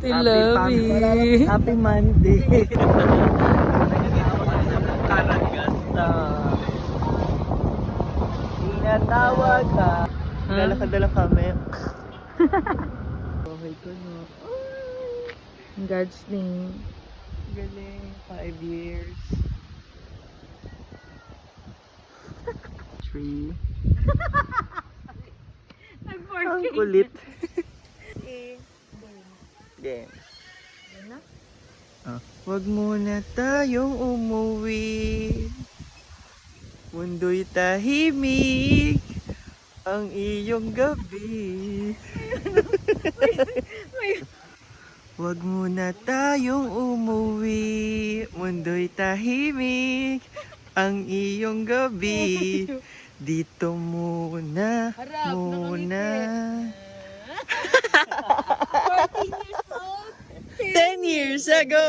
Tilabi. Happy Monday. Karagasta. Tinatawag ka. Lalakad-dala kami. Okay ko no. In God's name. Galing. 5 years. 3. Ang kulit. Game. Wag muna tayong umuwi. Mundo'y tahimik. Ang iyong gabi. Wag muna tayong umuwi. Mundo'y tahimik. Ang iyong gabi. Dito muna. 14 years old. 10 years ago.